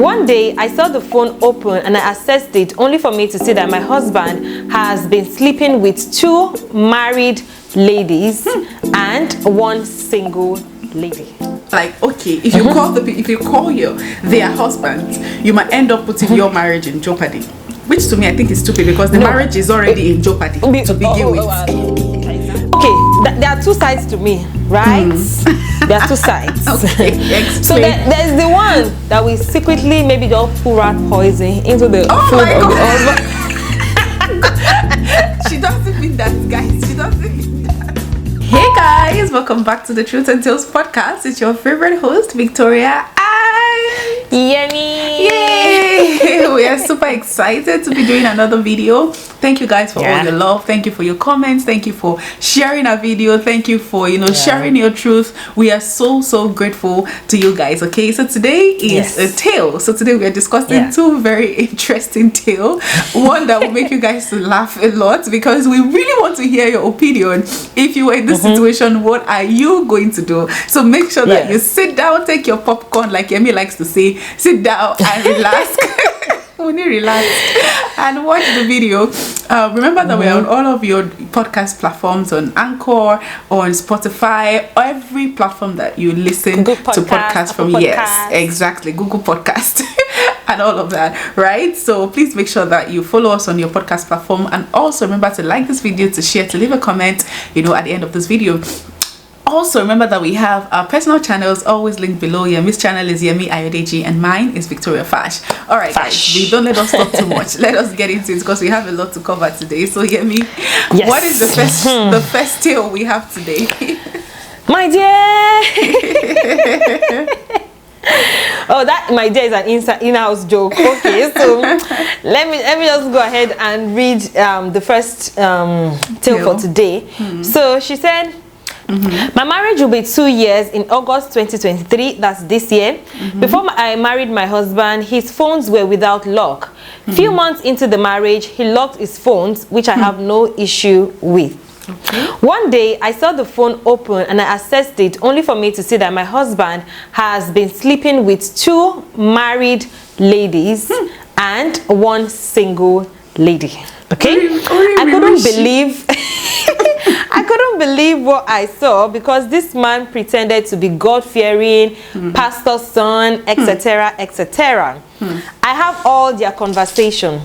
One day, I saw the phone open and I accessed it only for me to see that my husband has been sleeping with 2 married ladies and 1 single lady. Like, okay, if you call their husbands, you might end up putting your marriage in jeopardy. Which to me, I think is stupid because the marriage is already in jeopardy to begin with. Okay, there are 2 sides to me, right? There are 2 sides. Okay, so there's the one that we secretly maybe just pour rat poison into the food of the husband. She doesn't mean that, guys. She doesn't mean that. Hey guys, welcome back to the Truth and Tales podcast. It's your favorite host, Victoria, and Yemi. Yay! We are super excited to be doing another video. Thank you guys for all your love. Thank you for your comments. Thank you for sharing our video. Thank you for sharing your truth. We are so grateful to you guys. Okay, so today is a tale. So today we are discussing 2 very interesting tales. One that will make you guys to laugh a lot because we really want to hear your opinion. If you were in this situation, what are you going to do? So make sure that you sit down, take your popcorn, like Yemi likes to say, sit down and relax. When you relax and watch the video, remember that we're on all of your podcast platforms, on Anchor, on Spotify, every platform that you listen to podcasts from. Yes, exactly, Google Podcast and all of that, right? So please make sure that you follow us on your podcast platform, and also remember to like this video, to share, to leave a comment, at the end of this video. Also, remember that we have our personal channels always linked below. Yemi's channel is Yemi Ayodeji and mine is Victoria Fash. Alright guys, we don't let us talk too much. Let us get into it because we have a lot to cover today. So Yemi, what is the first tale we have today? My dear. Oh, that my dear is an in-house joke. Okay, so let me just go ahead and read the first tale for today. So she said, my marriage will be 2 years in August 2023, that's this year. Before I married my husband, his phones were without lock. Few months into the marriage, he locked his phones, which I have no issue with. One day, I saw the phone open and I accessed it only for me to see that my husband has been sleeping with 2 married ladies and 1 single lady. Okay? I couldn't believe I couldn't believe what I saw because this man pretended to be God-fearing, pastor's son, etc., etc. I have all their conversation.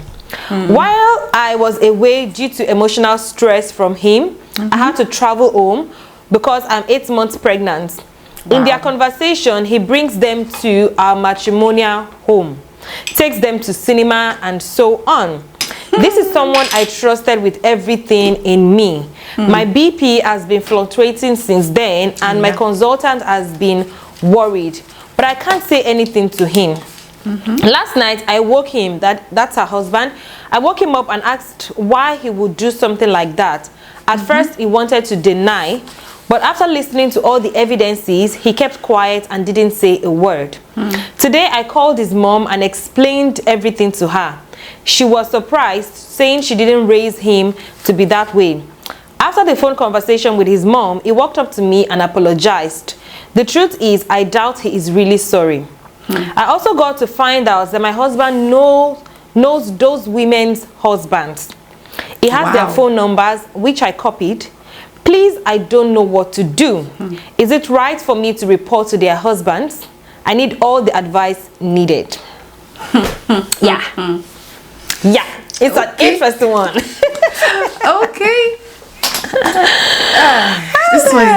While I was away due to emotional stress from him, I had to travel home because I'm 8 months pregnant. In their conversation, he brings them to our matrimonial home, takes them to cinema, and so on. This is someone I trusted with everything in me. My BP has been fluctuating since then, and my consultant has been worried, but I can't say anything to him. Last night, I woke him, that's her husband, I woke him up and asked why he would do something like that. At first, he wanted to deny, but after listening to all the evidences, he kept quiet and didn't say a word. Today, I called his mom and explained everything to her. She was surprised, saying she didn't raise him to be that way. After the phone conversation with his mom, he walked up to me and apologized. The truth is, I doubt he is really sorry. I also got to find out that my husband knows those women's husbands. He has their phone numbers, which I copied. Please, I don't know what to do. Is it right for me to report to their husbands? I need all the advice needed. Yeah, it's an interesting one. This one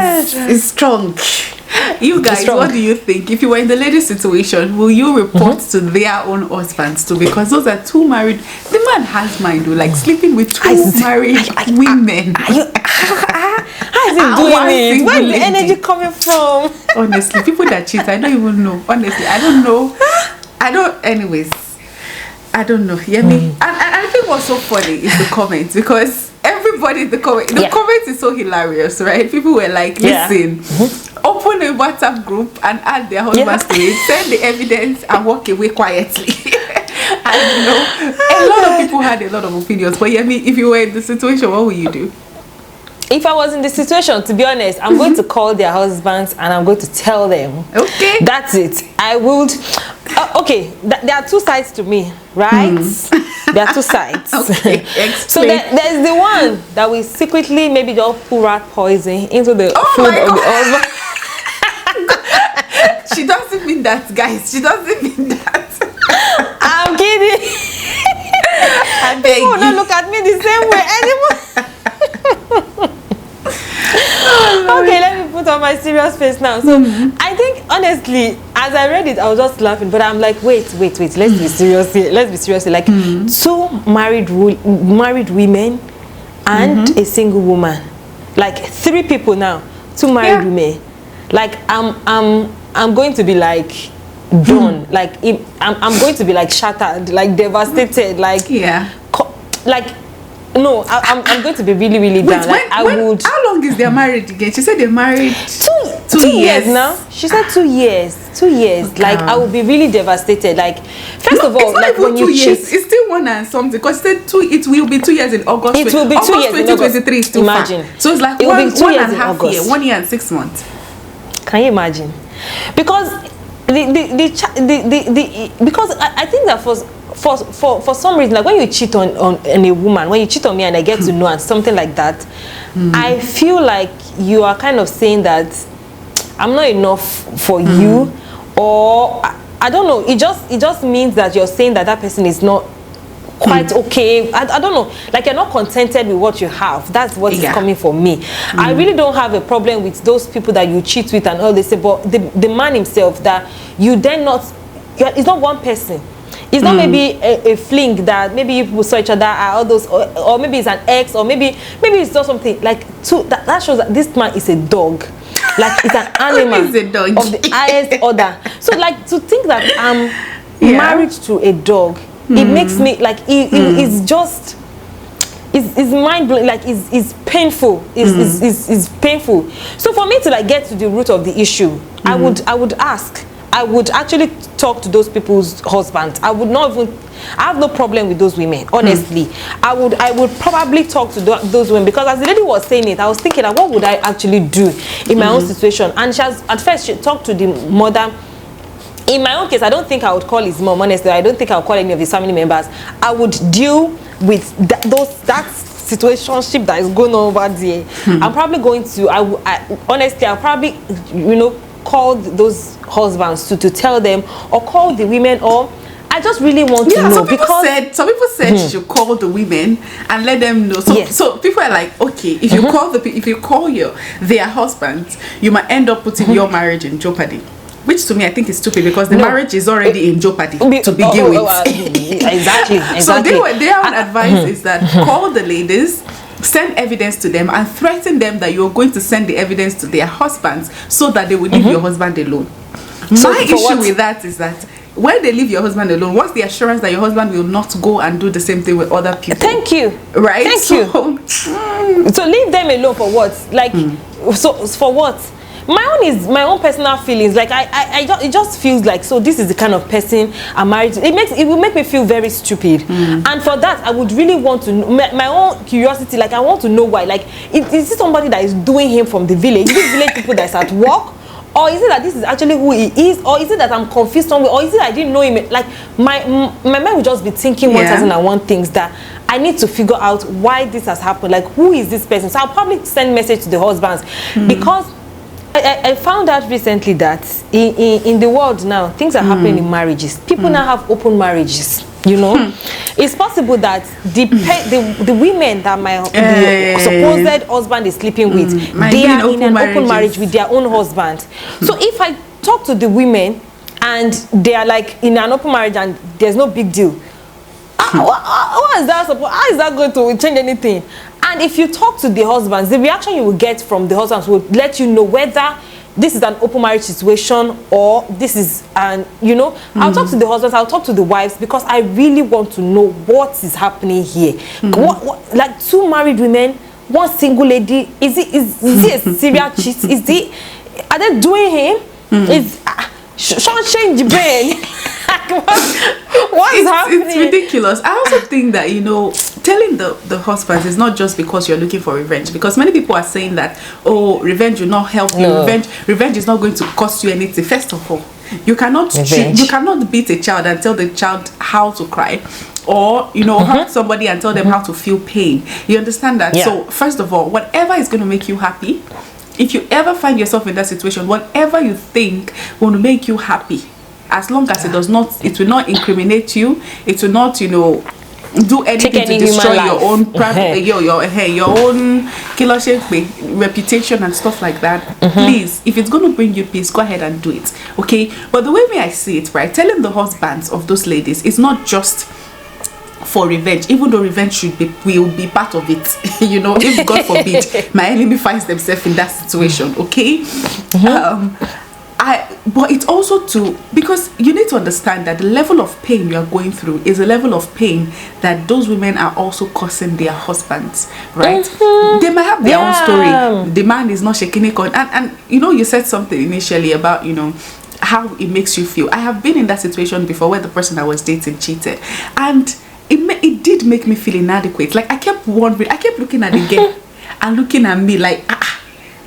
is strong. You guys, what do you think? If you were in the lady's situation, will you report to their own husbands too? Because those are 2 married. The man has mind, like sleeping with 2 married women. How is he doing it? Where is the energy coming from? Honestly, people that cheat, I don't even know. Honestly, I don't know. Anyways, I don't know. Yemi. And I think what's so funny is the comments, because everybody in the comments is so hilarious, right? People were like, listen, open a WhatsApp group and add their husbands to it, send the evidence and walk away quietly. And a lot of people had a lot of opinions. But Yemi, if you were in the situation, what would you do? If I was in the situation, to be honest, I'm going to call their husbands and I'm going to tell them. Okay. That's it. I would. Okay, there are two sides to me, right? There are two sides. Okay, so there's the one that we secretly maybe just pour rat poison into the food of the husband. She doesn't mean that, guys. She doesn't mean that. I'm kidding. I beg People you. don't look at me the same way anymore. Okay, let me put on my serious face now. So I think honestly, as I read it, I was just laughing. But I'm like, wait. Let's be serious here. Let's be serious here. Like two married women and a single woman. Like 3 people now. 2 married women. Like I'm going to be like done. Like I'm going to be like shattered, like devastated. Like no, I'm going to be really, really down. How long is their marriage again? She said they're married 2 years now. She said 2 years. 2 years. Okay. Like I will be really devastated. Like first of all, like when you cheat, it's still 1 and something. Because she said it will be 2 years in August. It will be 2 years in August. 2023 is too imagine. Far. So it's like it will be 2 one years and a half August. year, 1 year and 6 months. Can you imagine? Because because I think that for some reason, like when you cheat on a woman, when you cheat on me and I get to know and something like that, I feel like you are kind of saying that I'm not enough for you, or I don't know. It just means that you're saying that person is not quite okay. I don't know, like you're not contented with what you have. That's what is coming for me. I really don't have a problem with those people that you cheat with and all this, but the man himself, that you then not, it's not one person. It's not maybe a fling that maybe you people saw each other, all those, or maybe it's an ex, or maybe it's just something like that shows that this man is a dog. Like it's an animal of the highest order. So like to think that I'm married to a dog, it makes me like it's just it's mind blowing. Like it's painful. It's painful. So for me to like get to the root of the issue, I would ask. I would actually talk to those people's husbands. I would not even. I have no problem with those women. Honestly, I would probably talk to those women, because as the lady was saying it, I was thinking, like, what would I actually do in my own situation? And at first she talked to the mother. In my own case, I don't think I would call his mom. Honestly, I don't think I would call any of his family members. I would deal with that situationship that is going on over there. I'm probably going to. Honestly, I'll probably call those husbands to tell them, or call the women, or I just really want to know. Some people said you should call the women and let them know. So people are like, okay, if you call their husbands, you might end up putting your marriage in jeopardy. Which to me, I think is stupid, because the marriage is already in jeopardy to begin with. Exactly. So their own advice is that call the ladies, send evidence to them, and threaten them that you're going to send the evidence to their husbands so that they will leave your husband alone. My issue with that is that when they leave your husband alone, what's the assurance that your husband will not go and do the same thing with other people? Thank you. Right? Thank you. So leave them alone for what? Like, so for what? My own personal feelings. Like it just feels like, so this is the kind of person I'm married to. It will make me feel very stupid. And for that, I would really want to know, my own curiosity. Like I want to know why. Like, is this somebody that is doing him from the village? Is this village people that's at work? Or is it that this is actually who he is? Or is it that I'm confused somewhere? Or is it I didn't know him? Like my mind would just be thinking 1,001 things that I need to figure out why this has happened. Like, who is this person? So I'll probably send message to the husbands, because I found out recently that in the world now, things are happening in marriages. People now have open marriages. It's possible that the women that my supposed husband is sleeping with, they are in an open marriage with their own husband. So if I talk to the women and they are like in an open marriage and there's no big deal, how is that going to change anything? And if you talk to the husbands, the reaction you will get from the husbands will let you know whether this is an open marriage situation or this is I'll talk to the husbands, I'll talk to the wives, because I really want to know what is happening here. What, like 2 married women, 1 single lady, is he a serial cheat? Are they doing him? Change the brain. What is happening? It's ridiculous. I also think that telling the husbands is not just because you're looking for revenge, because many people are saying that revenge will not help you. Revenge is not going to cost you anything. First of all, You cannot Revenge. you cannot beat a child and tell the child how to cry, or hurt somebody and tell them how to feel pain. You understand that? Yeah. So first of all, whatever is going to make you happy, if you ever find yourself in that situation, whatever you think will make you happy, as long as it will not incriminate you, it will not do anything to destroy your own your own reputation and stuff like that. Please, if it's going to bring you peace, go ahead and do it. Okay? But the way I see it, right, telling the husbands of those ladies is not just for revenge, even though revenge will be part of it. If God forbid my enemy finds themselves in that situation. Okay? But it's also because you need to understand that the level of pain you are going through is a level of pain that those women are also causing their husbands, right? They might have their own story. The man is not shaking it on, and you said something initially about how it makes you feel. I have been in that situation before where the person I was dating cheated, and it did make me feel inadequate. Like I kept wondering, I kept looking at the girl and looking at me like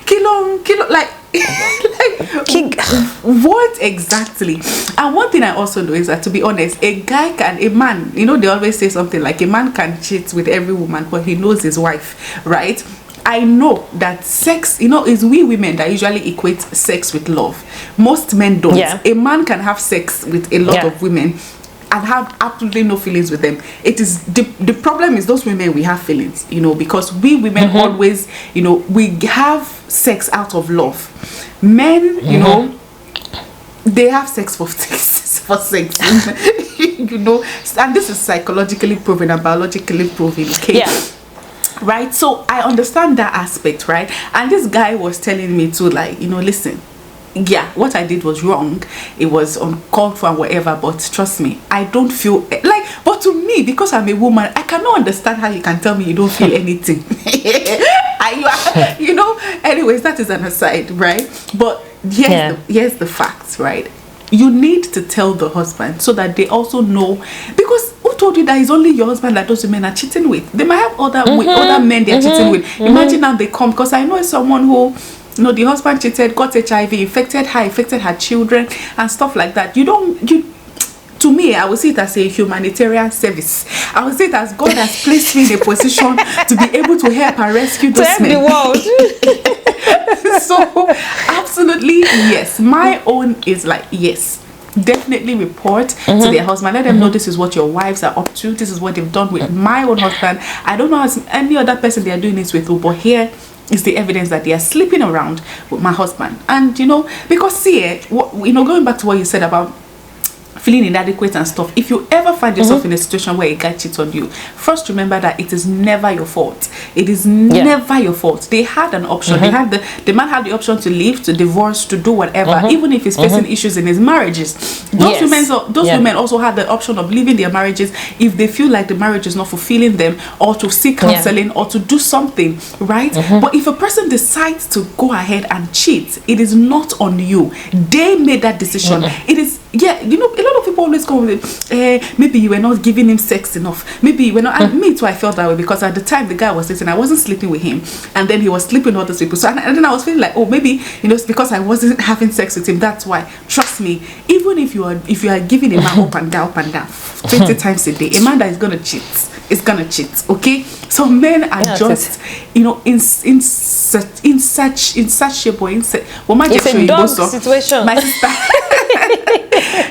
kilo like what exactly? And one thing I also know is that, to be honest, a man, they always say something like a man can cheat with every woman, but he knows his wife, right? I know that sex, is we women that usually equate sex with love. Most men don't. Yeah. A man can have sex with a lot of women and have absolutely no feelings with them. It is the problem is those women, we have feelings, because we women always, we have sex out of love. Men, they have sex for sex, and this is psychologically proven and biologically proven. Okay. Yeah. Right. So I understand that aspect, right? And this guy was telling me to, like, listen, yeah, what I did was wrong. It was uncalled for and whatever, but trust me, I don't feel like, but to me, because I'm a woman, I cannot understand how you can tell me you don't feel anything. Anyways, that is an aside, right? But here's the facts, right? You need to tell the husband so that they also know, because who told you that it's only your husband that those women are cheating with? They might have other men they're cheating with. Imagine now they come, because I know someone who, the husband cheated, got HIV, infected her children and stuff like that. To me, I would see it as a humanitarian service. I would see it as God has placed me in a position to be able to help and rescue those men. To help the world. So, absolutely, yes. My own is like, yes, definitely report to their husband. Let them know this is what your wives are up to. This is what they've done with my own husband. I don't know as any other person they are doing this with, but here is the evidence that they are sleeping around with my husband. And because going back to what you said about feeling inadequate and stuff, if you ever find yourself in a situation where a guy cheats on you, first remember that it is never your fault. It is never your fault. They had an option. They had the man had the option to leave, to divorce, to do whatever, even if he's facing issues in his marriages. Those women also had the option of leaving their marriages if they feel like the marriage is not fulfilling them, or to seek counseling, or to do something, right? But if a person decides to go ahead and cheat, it is not on you. They made that decision. It is, a lot of people always come with maybe you were not giving him sex enough, maybe you were not, and me too, I felt that way, because at the time the guy was dating, I wasn't sleeping with him, and then he was sleeping with other people, so and then I was feeling like, oh, maybe it's because I wasn't having sex with him, that's why. Trust me, even if you are giving a man up and down 20 times a day, a man that is gonna cheat is gonna cheat. Okay, so men are just in such shape, or it's a dog situation, my sister.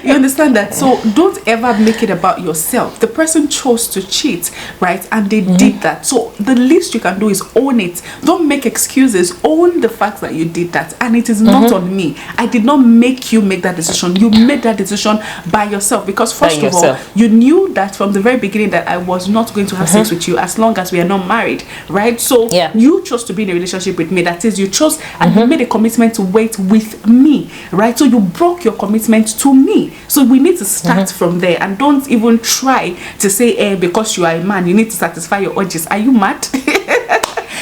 You understand that? So don't ever make it about yourself. The person chose to cheat, right? And they did that. So the least you can do is own it. Don't make excuses. Own the fact that you did that, and it is not on me. I did not make you make that decision. You made that decision by yourself, because first of all, you knew that from the very beginning that I was not going to have sex with you as long as we are not married, right? So you chose to be in a relationship with me. That is, you chose and you made a commitment to wait with me, right? So you broke your commitment to me. So we need to start from there, and don't even try to say, because you are a man, you need to satisfy your urges. Are you mad?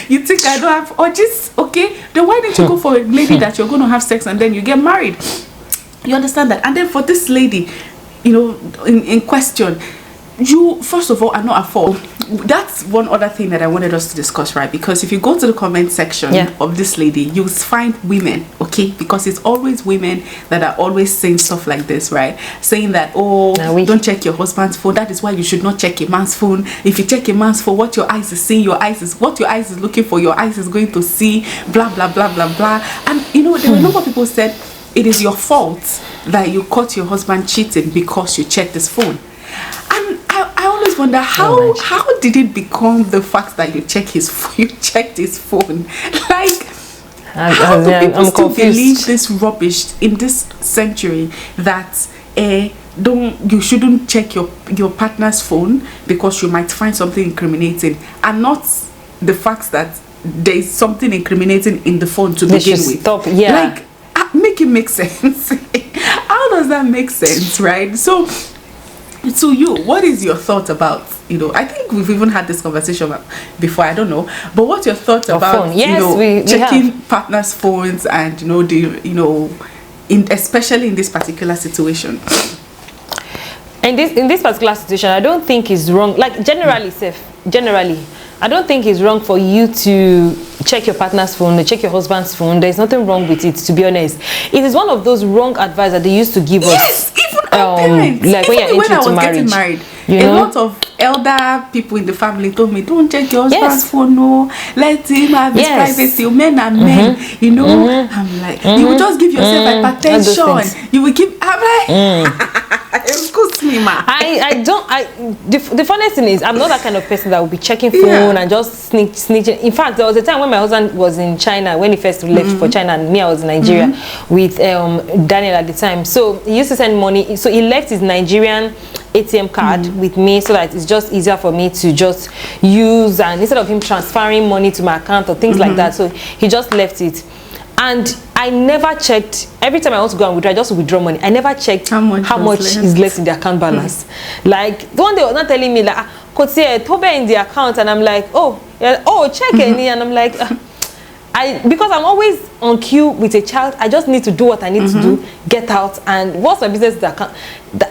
You think I don't have urges? Okay, then why didn't you go for a lady that you're going to have sex and then you get married? You understand that? And then for this lady, in question, you first of all are not at fault. That's one other thing that I wanted us to discuss, right? Because if you go to the comment section of this lady, you'll find women, okay? Because it's always women that are always saying stuff like this, right? Saying that, oh, don't check your husband's phone. That is why you should not check a man's phone. If you check a man's phone, what your eyes is seeing, what your eyes is looking for, your eyes is going to see, blah, blah, blah, blah, blah. And, you know, there were a number of people said, it is your fault that you caught your husband cheating because you checked his phone. And I always wonder how did it become the fact that you checked his phone? Like, how do people still believe this rubbish in this century that you shouldn't check your partner's phone because you might find something incriminating, and not the fact that there is something incriminating in the phone to begin with. Stop. Like, make it make sense. How does that make sense, right? So to you, what is your thought about, you know, I think we've even had this conversation before, I don't know, but what's your thought about checking partners' phones and, especially in this particular situation? In this particular situation, I don't think it's wrong. Like, generally, I don't think it's wrong for you to check your partner's phone, check your husband's phone. There's nothing wrong with it, to be honest. It is one of those wrong advice that they used to give us. Yes, even our parents. Like even when I was getting married, a lot of elder people in the family told me, don't check your husband's phone, no. Let him have his privacy. Men are men, you know. I'm like, you will just give yourself hypertension. You will give, I'm like, excuse me, ma. The funniest thing is, I'm not that kind of person that will be checking phone and just snitching. In fact, there was a time when my husband was in China, when he first left for China, and me, I was in Nigeria with Daniel at the time. So he used to send money. So he left his Nigerian ATM card with me, so that it's just easier for me to just use, and instead of him transferring money to my account or things like that, so he just left it. And I never checked. Every time I want to go and withdraw, I just withdraw money. I never checked how much is left in the account balance. Like, one day, was not telling me, like, Tobe in the account, and I'm like, check any, and I'm like, because I'm always on cue with a child, I just need to do what I need to do, get out, and what's my business?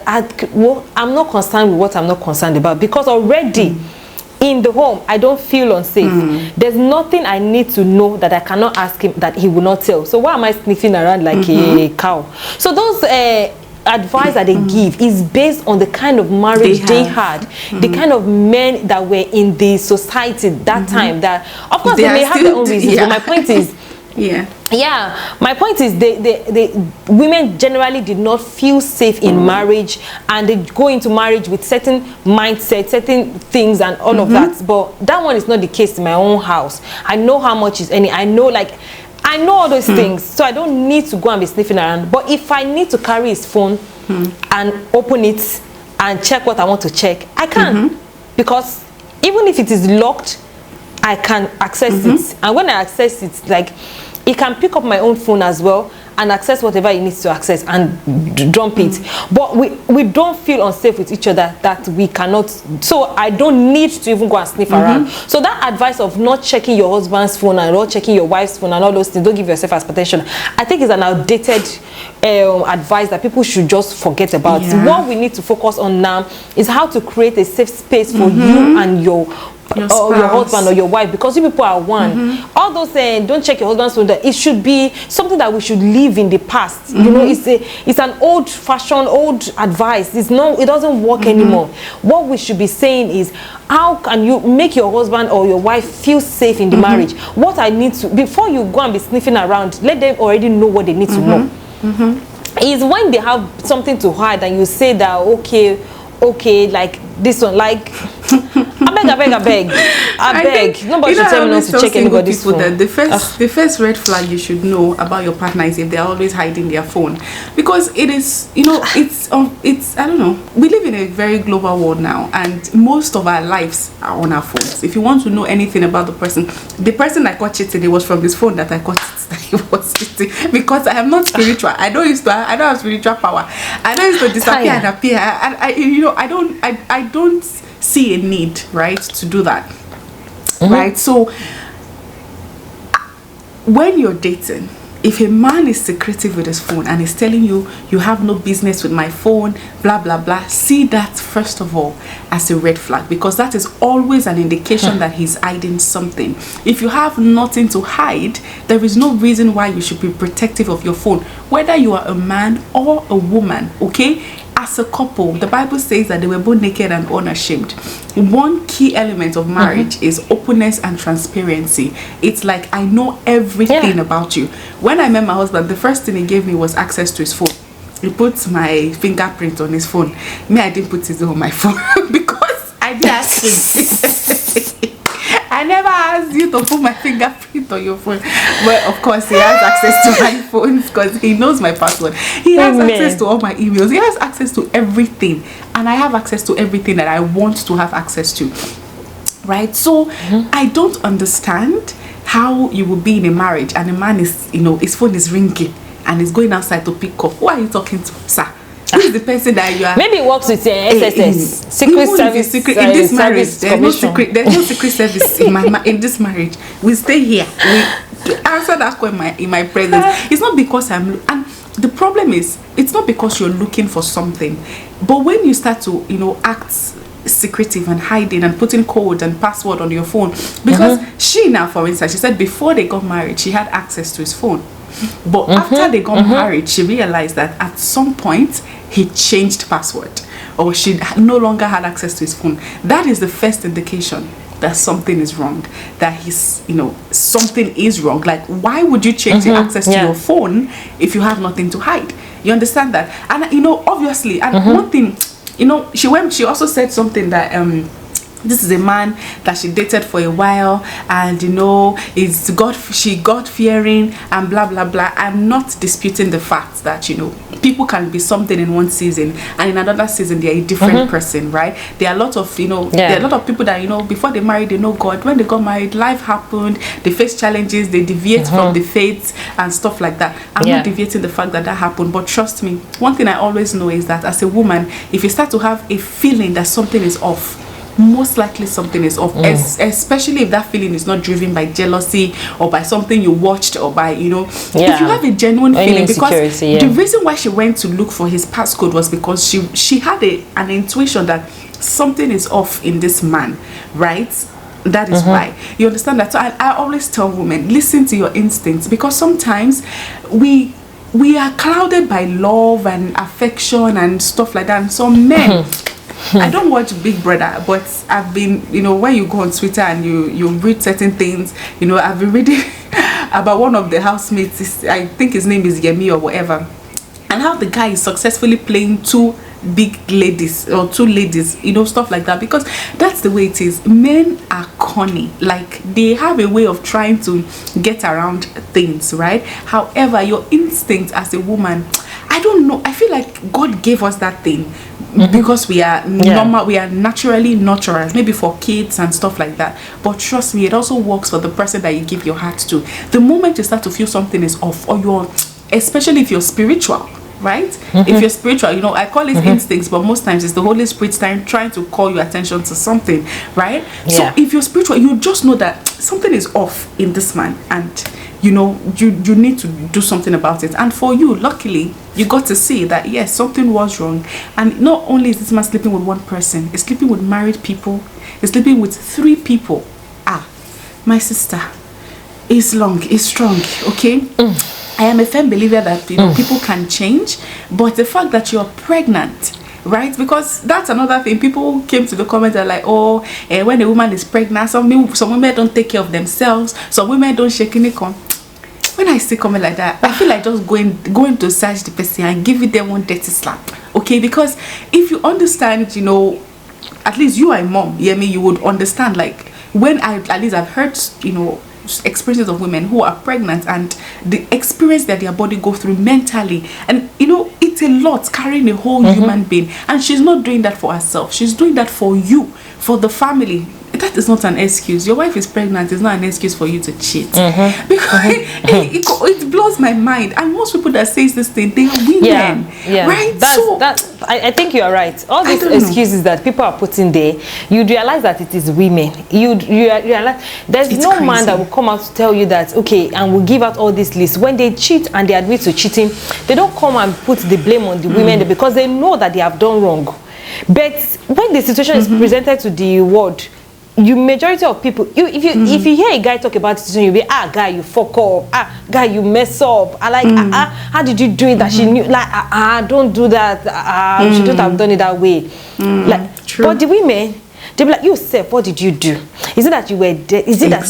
I'm not concerned with what I'm not concerned about, because already in the home I don't feel unsafe. There's nothing I need to know that I cannot ask him that he will not tell. So why am I sniffing around like a cow? So those advice that they give is based on the kind of marriage they had, the kind of men that were in the society that time. That, of course, they may have their own reasons, but my point is, my point is, the women generally did not feel safe in marriage, and they go into marriage with certain mindset, certain things, and all of that. But that one is not the case in my own house. I know how much is any. I know all those things, so I don't need to go and be sniffing around. But if I need to carry his phone and open it and check what I want to check, I can, because even if it is locked, I can access it. And when I access it, like, it can pick up my own phone as well and access whatever it needs to access and dump it. But we don't feel unsafe with each other that we cannot. So I don't need to even go and sniff around. So that advice of not checking your husband's phone and not checking your wife's phone and all those things, don't give yourself hypertension, I think is an outdated advice that people should just forget about. What we need to focus on now is how to create a safe space for you and your husband or your wife, because you people are one. All those saying don't check your husband's phone, that it should be something that we should leave in the past. You know, it's an old advice. It doesn't work anymore. What we should be saying is, how can you make your husband or your wife feel safe in the marriage? What I need to, before you go and be sniffing around, let them already know what they need to know. Is when they have something to hide and you say that, okay, like this one, like, I beg. Nobody should tell me not to check anybody's phone. That the first red flag you should know about your partner is if they are always hiding their phone, because it is, it's I don't know. We live in a very global world now, and most of our lives are on our phones. If you want to know anything about the person I caught cheating, it was from this phone that I caught that he was cheating, because I am not spiritual. I don't have spiritual power. I don't used to disappear and appear. I don't see a need, right, to do that, right? So when you're dating, if a man is secretive with his phone and is telling you, you have no business with my phone, blah blah blah, see that first of all as a red flag, because that is always an indication that he's hiding something. If you have nothing to hide, there is no reason why you should be protective of your phone, whether you are a man or a woman. Okay, as a couple, the Bible says that they were both naked and unashamed. One key element of marriage is openness and transparency. It's like, I know everything about you. When I met my husband, the first thing he gave me was access to his phone. He put my fingerprint on his phone. Me, I didn't put it on my phone because I didn't ask him. I never asked you to put my fingerprint on your phone. But of course, he has access to my phone because he knows my password. He has access to all my emails. He has access to everything. And I have access to everything that I want to have access to. Right? So, I don't understand how you will be in a marriage and a man is, his phone is ringing and he's going outside to pick up. Who are you talking to, sir? Who is the person that you are? Maybe it works with SSS, Secret Service. In this marriage, there's no secret. There's no secret service in this marriage. We stay here. We answer that question in my presence. It's not because and the problem is, it's not because you're looking for something, but when you start to act secretive and hiding and putting code and password on your phone, because she now, for instance, she said before they got married, she had access to his phone. But after they got married, she realized that at some point he changed password, or she no longer had access to his phone. That is the first indication that something is wrong, that he's something is wrong. Like, why would you change the access to your phone if you have nothing to hide? You understand that? And obviously, and one thing, she also said something that this is a man that she dated for a while, and she God fearing and blah blah blah. I'm not disputing the fact that people can be something in one season and in another season they're a different person, right? There are a lot of there are a lot of people that before they married they know God. When they got married, life happened, they face challenges, they deviate from the faith and stuff like that. I'm not deviating the fact that happened, but trust me, one thing I always know is that as a woman, if you start to have a feeling that something is off, most likely something is off, especially if that feeling is not driven by jealousy or by something you watched or by if you have a genuine feeling, because the reason why she went to look for his passcode was because she had an intuition that something is off in this man, right? That is why. You understand that? So I always tell women, listen to your instincts, because sometimes we are clouded by love and affection and stuff like that, and some men I don't watch Big Brother, but I've been, when you go on Twitter and you read certain things, I've been reading about one of the housemates, I think his name is Yemi or whatever, and how the guy is successfully playing two big ladies or two ladies, stuff like that, because that's the way it is. Men are corny, like they have a way of trying to get around things, right? However, your instinct as a woman, I don't know, I feel like God gave us that thing because we are normal, we are naturally nurturers, maybe for kids and stuff like that. But trust me, it also works for the person that you give your heart to. The moment you start to feel something is off, or especially if you're spiritual, right? If you're spiritual, I call it instincts, but most times it's the Holy Spirit trying to call your attention to something, right? So if you're spiritual, you just know that something is off in this man, and you need to do something about it. And for you, luckily, you got to see that yes, something was wrong. And not only is this man sleeping with one person, he's sleeping with married people, he's sleeping with 3 people. My sister is strong, okay? I am a firm believer that people can change, but the fact that you're pregnant, right? Because that's another thing. People came to the comments and like, when a woman is pregnant, some women don't take care of themselves, some women don't shake any con. When I see comment like that, I feel like just going to search the person and give them one dirty slap, okay? Because if you understand, at least you are a mom, you would understand. Like when I've heard, experiences of women who are pregnant and the experience that their body go through mentally, and it's a lot carrying a whole human being, and she's not doing that for herself, she's doing that for you, for the family. that is not an excuse. Your wife is pregnant. It's not an excuse for you to cheat. Because it blows my mind. And most people that say this thing, they are women, right? I think you are right. All these excuses that people are putting there, you realize that it is women. You realize there's no crazy man that will come out to tell you that, okay, and will give out all this list. When they cheat and they admit to cheating, they don't come and put the blame on the women because they know that they have done wrong. But when the situation is presented to the world, majority of people, if you hear a guy talk about the situation, you'll be, guy, you fuck up, guy, you mess up, how did you do it that she knew, don't do that, she shouldn't have done it that way. True. But the women, they'll be like, you self, what did you do? Is it that you were dead? Is it that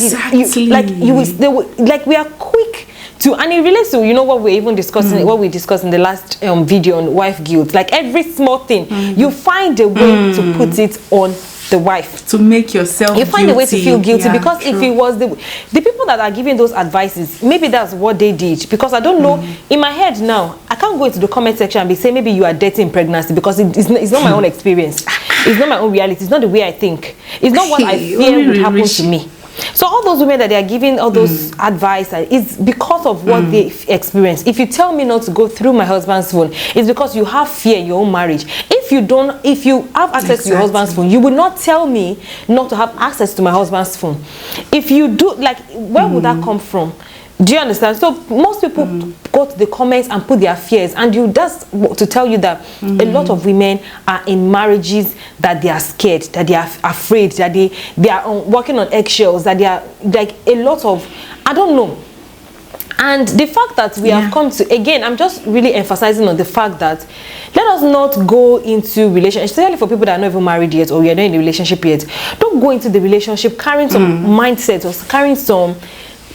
we are quick to, and it relates to, what we're even discussing, what we discussed in the last video on wife guilt. Like every small thing, you find a way to put it on the wife, to make yourself guilty. You find a way to feel guilty, because if it was the people that are giving those advices, maybe that's what they did. Because I don't know, in my head now, I can't go into the comment section and be saying maybe you are dirty in pregnancy, because it's not my own experience. It's not my own reality. It's not the way I think. It's not what I fear would happen to me. So all those women that they are giving all those advice is because of what they experience. If you tell me not to go through my husband's phone, it's because you have fear in your own marriage. If you have access to your husband's phone, you will not tell me not to have access to my husband's phone. If you do, where would that come from? Do you understand? So most people go to the comments and put their fears, and that's to tell you that a lot of women are in marriages that they are scared, that they are afraid, that they are walking on eggshells, that they are like a lot of, I don't know. And the fact that we have come to, again, I'm just really emphasizing on the fact that let us not go into relationship, especially for people that are not even married yet, or you're not in a relationship yet. Don't go into the relationship carrying some mindset or carrying some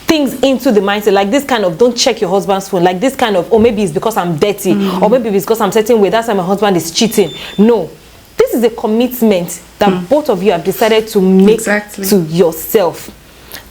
things into the mindset, like this kind of, don't check your husband's phone, like this kind of, oh, maybe it's because I'm dirty, or maybe it's because I'm certain way, that's why my husband is cheating. No, this is a commitment that both of you have decided to make to yourself.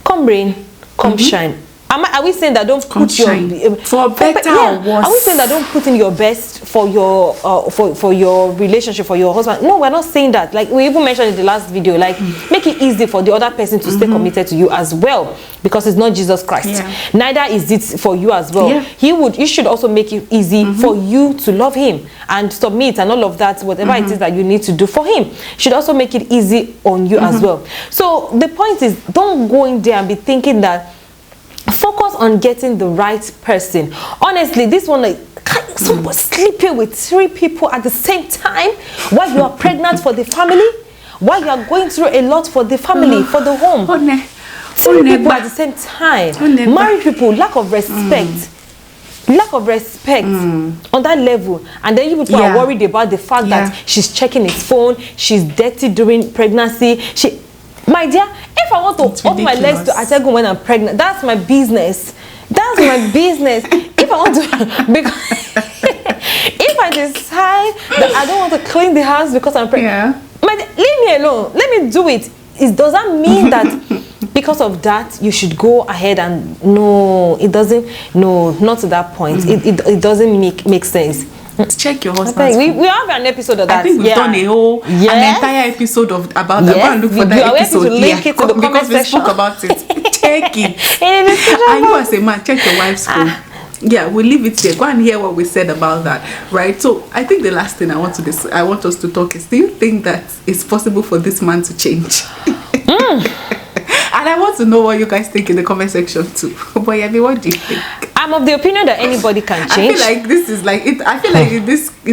Come rain, come shine. Are we saying that don't put your for better or worse? Are we saying that don't put in your best for your for your relationship, for your husband? No, we're not saying that. Like we even mentioned in the last video, like make it easy for the other person to stay committed to you as well, because it's not Jesus Christ. Neither is it for you as well. You should also make it easy for you to love him and submit and all of that, whatever it is that you need to do for him. Should also make it easy on you as well. So the point is, don't go in there and be thinking that. Focus on getting the right person. Honestly, this one, like sleeping with 3 people at the same time while you are pregnant for the family, while you are going through a lot for the family, for the home. 3 people at the same time. Married people, lack of respect. Lack of respect on that level, and then you people are worried about the fact that she's checking his phone, she's dirty during pregnancy. My dear, if I want to open my legs to Atego when I'm pregnant, that's my business. That's my business. If I want to, because if I decide that I don't want to clean the house because I'm pregnant, leave me alone. Let me do it. Does that mean that because of that you should go ahead and no? It doesn't. No, not to that point. It doesn't make sense. Check your husband's phone. We have an episode of that. I think we've done an entire episode about that. Go and look for that episode. Link it to the comment section. We spoke about it. Check it. And you as a man, check your wife's phone. Yeah, we'll leave it here. Go and hear what we said about that, right? So I think the last thing I want us to talk is, do you think that it's possible for this man to change? And I want to know what you guys think in the comment section too. But Yemi, what do you think? I'm of the opinion that anybody can change. I feel like this is like it. I feel like in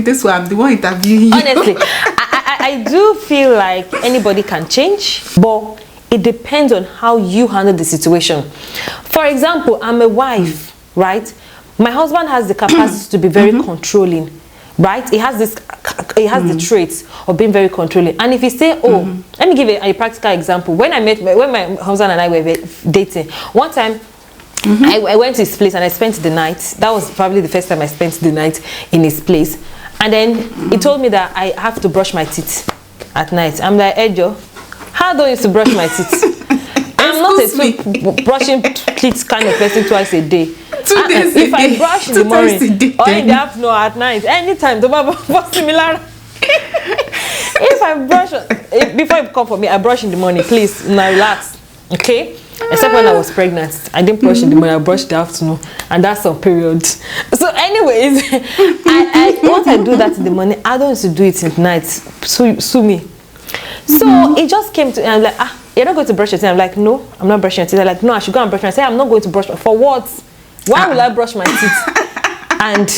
this way I'm the one interviewing you. Honestly, I do feel like anybody can change, but it depends on how you handle the situation. For example, I'm a wife, right? My husband has the capacity to be very controlling, right? He has the traits of being very controlling. And if you say, let me give a practical example. When my husband and I were dating, one time I went to his place and I spent the night. That was probably the first time I spent the night in his place. And then he told me that I have to brush my teeth at night. I'm like, Ejo, how do I used to brush my teeth? I'm not a brushing teeth kind of person twice a day. If I brush in the morning or in the afternoon or at night, anytime, similar. If if I brush, before you come for me, I brush in the morning, please. Now relax, okay? Except when I was pregnant, I didn't brush in the morning. I brushed in the afternoon, and that's some period. So, anyways, once I do that in the morning, I don't used to do it at night. Sue me. So it just came to, and I'm like, you're not going to brush your teeth. I'm like, no, I'm not brushing your teeth. I'm like, no, I should go and brush my teeth. I'm not going to brush for what? Why will I brush my teeth? And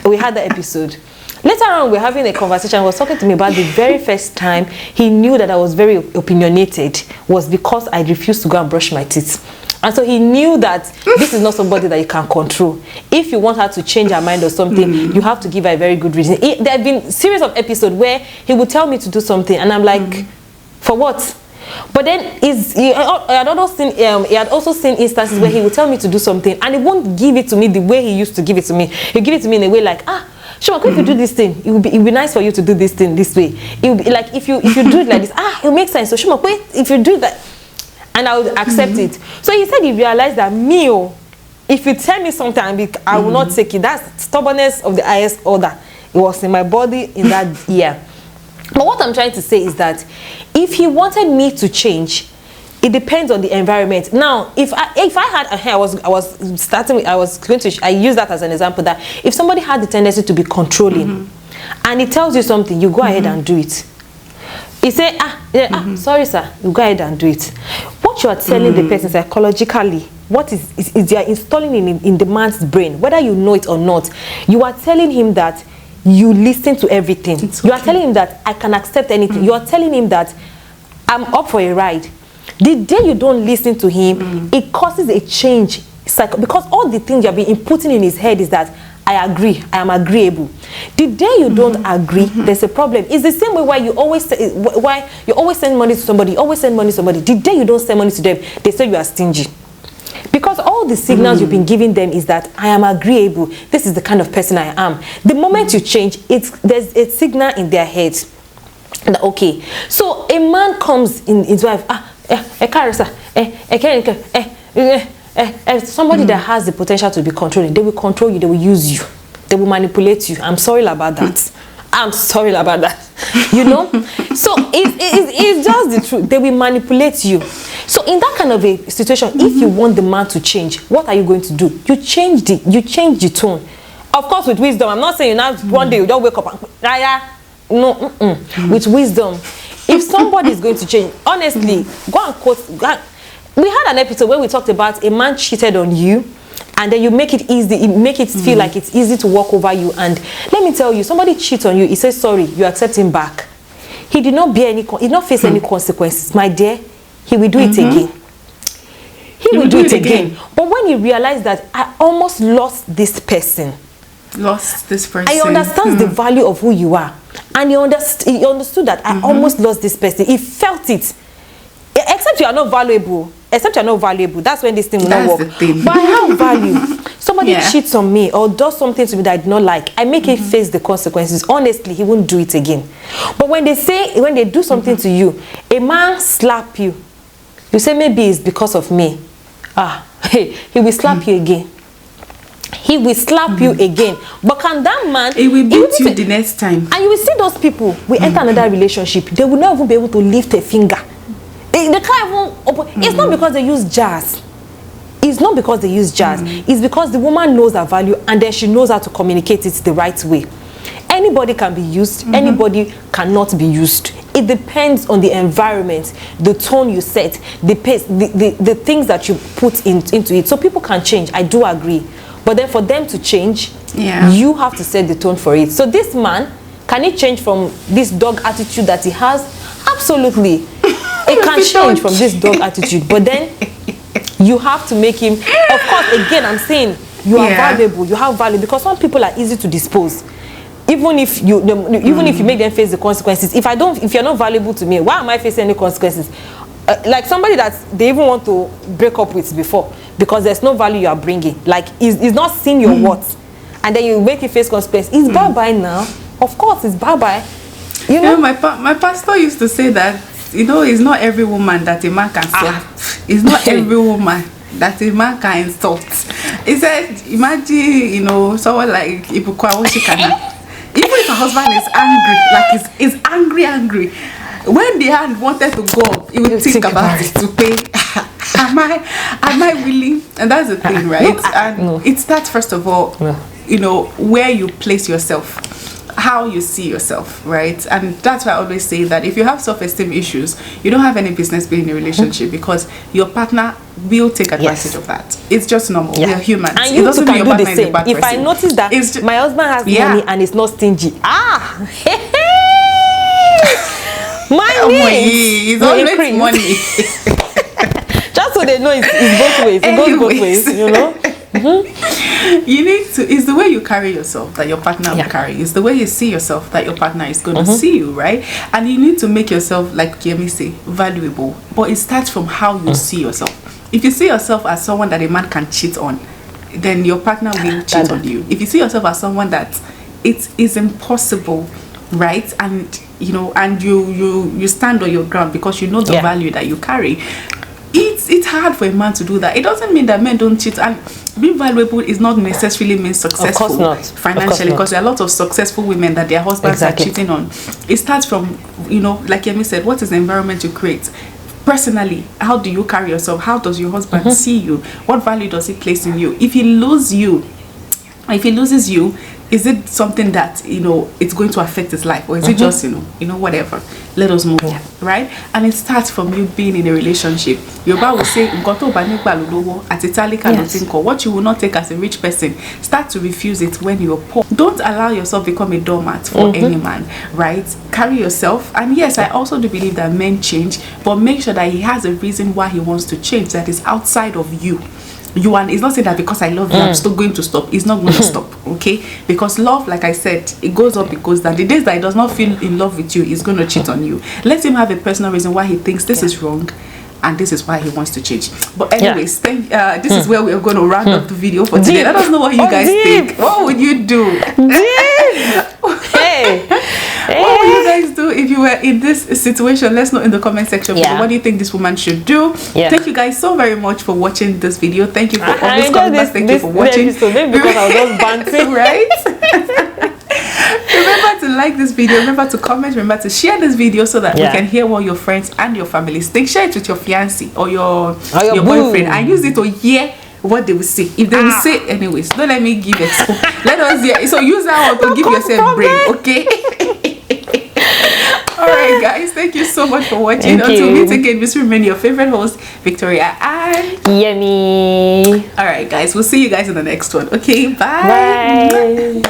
we had that episode. Later on, we're having a conversation. He was talking to me about the very first time he knew that I was very opinionated was because I refused to go and brush my teeth. And so he knew that this is not somebody that you can control. If you want her to change her mind or something, you have to give her a very good reason. There have been series of episodes where he would tell me to do something, and I'm like, for what? But then he had also seen instances where he would tell me to do something, and he won't give it to me the way he used to give it to me. He'll give it to me in a way like, Shuma, if you do this thing, it would be nice for you to do this thing this way. It would be like if you do it like this, it will make sense. So Shuma, if you do that, and I would accept it. So he said he realized that if you tell me something, I will not take it. That's stubbornness of the highest order. It was in my body in that year. But what I'm trying to say is that if he wanted me to change, it depends on the environment. Now, if I had a hair, I use that as an example that if somebody had the tendency to be controlling, and he tells you something, you go ahead and do it. He say, sorry sir, you go ahead and do it. What you are telling the person psychologically, what is you are installing in the man's brain, whether you know it or not, you are telling him that you listen to everything. You are telling him that I can accept anything. You are telling him that I'm up for a ride. The day you don't listen to him, it causes a change. Because all the things you have been inputting in his head is that I agree, I am agreeable. The day you don't agree, there's a problem. It's the same way why you always send money to somebody, The day you don't send money to them, they say you are stingy. Because all the signals you've been giving them is that I am agreeable. This is the kind of person I am. The moment you change, there's a signal in their heads. Okay, so a man comes in his wife, somebody that has the potential to be controlling, they will control you, they will use you, they will manipulate you. I'm sorry about that. I'm sorry about that. You know? So it's just the truth. They will manipulate you. So in that kind of a situation, if you want the man to change, what are you going to do? You change the tone. Of course, with wisdom. I'm not saying now one day you don't wake up and with wisdom. If somebody is going to change, honestly, go and quote. We had an episode where we talked about a man cheated on you, and then you make it easy, make it feel like it's easy to walk over you. And let me tell you, somebody cheats on you, he says sorry, you accept him back. He did not bear he did not face any consequences, my dear. He will do it again. He will do it again. But when he realized that I almost lost this person, I understand the value of who you are, and he understood that I almost lost this person. He felt it. Except you are not valuable. That's when this thing will not work. But I have value. Somebody cheats on me or does something to me that I do not like, I make him face the consequences. Honestly, he won't do it again. But when they do something to you, a man slap you, you say maybe it's because of me. He will slap you again. He will slap you again. But can that man... He will beat you the next time. And you will see those people will enter another relationship. They will not even be able to lift a finger. They can't even open. It's not because they use jazz. It's not because they use jazz. It's because the woman knows her value, and then she knows how to communicate it the right way. Anybody can be used. Anybody cannot be used. It depends on the environment, the tone you set, the pace, the things that you put into it. So people can change. I do agree. But then for them to change, you have to set the tone for it. So this man, can he change from this dog attitude that he has? Absolutely. It can change from this dog attitude. But then you have to make him... Of course, again, I'm saying you are valuable. You have value. Because some people are easy to dispose. Even if you make them face the consequences. If you're not valuable to me, why am I facing any consequences? Like somebody that they even want to break up with before, because there's no value you are bringing. Like he's not seeing your worth, and then you make it face consequences. It's bye-bye now. Of course, it's bye-bye. You know, my pastor used to say that, it's not every woman that a man can slap. It's not every woman that a man can insult. He said, imagine, someone like Ibukwa Woshikana. Even if a husband is angry, like is angry, when the hand wanted to go up, he would think about it to pay. Am I willing? And that's the thing, right? And it starts first of all, you know, where you place yourself, how you see yourself, right? And that's why I always say that if you have self-esteem issues, you don't have any business being in a relationship, because your partner will take advantage of that. It's just normal. We are humans. And you can do the same. If I notice that my husband has money and is not stingy, my is always money. Just so they know it's both ways. It goes both ways, you know. You need to, it's the way you carry yourself that your partner will carry. It's the way you see yourself that your partner is going to see you, right? And you need to make yourself, like Yemi say, valuable. But it starts from how you see yourself. If you see yourself as someone that a man can cheat on, then your partner will cheat on you. If you see yourself as someone that it is impossible, right? And you know, and you stand on your ground because you know the value that you carry. It's hard for a man to do that. It doesn't mean that men don't cheat, and being valuable is not necessarily mean successful financially, because there are a lot of successful women that their husbands are cheating on. It starts from, you know, like Yemi said, what is the environment you create? Personally, how do you carry yourself? How does your husband see you? What value does he place in you? If he loses you, is it something that, you know, it's going to affect his life, or is it just, you know, whatever? Let us move on, right? And it starts from you being in a relationship. Yoruba will say, what you will not take as a rich person, start to refuse it when you're poor. Don't allow yourself become a doormat for any man, right? Carry yourself. And yes, I also do believe that men change, but make sure that he has a reason why he wants to change that is outside of you. And it's not saying that because I love you, I'm still going to stop. It's not going to stop, okay? Because love, like I said, it goes up, it goes down. The days that he does not feel in love with you, he's going to cheat on you. Let him have a personal reason why he thinks this is wrong, and this is why he wants to change. But anyways, this is where we are going to round up the video for today. Let us know what you guys think. What would you do? What would you guys do if you were in this situation? Let's know in the comment section below. What do you think this woman should do? Thank you guys so very much for watching this video. Thank you for always coming back. Thank you for watching. Maybe because I was just bouncing, right? Remember to like this video, remember to comment, remember to share this video so that we can hear what your friends and your families think. Share it with your fiancé or your boyfriend, and use it to hear what they will say. If they will say, anyways, don't let me give expo. Let us hear. So use that one to give yourself brain, okay? Alright guys, thank you so much for watching. Until we meet again, this will remain your favorite host, Victoria and Yemi. Alright guys, we'll see you guys in the next one. Okay, bye.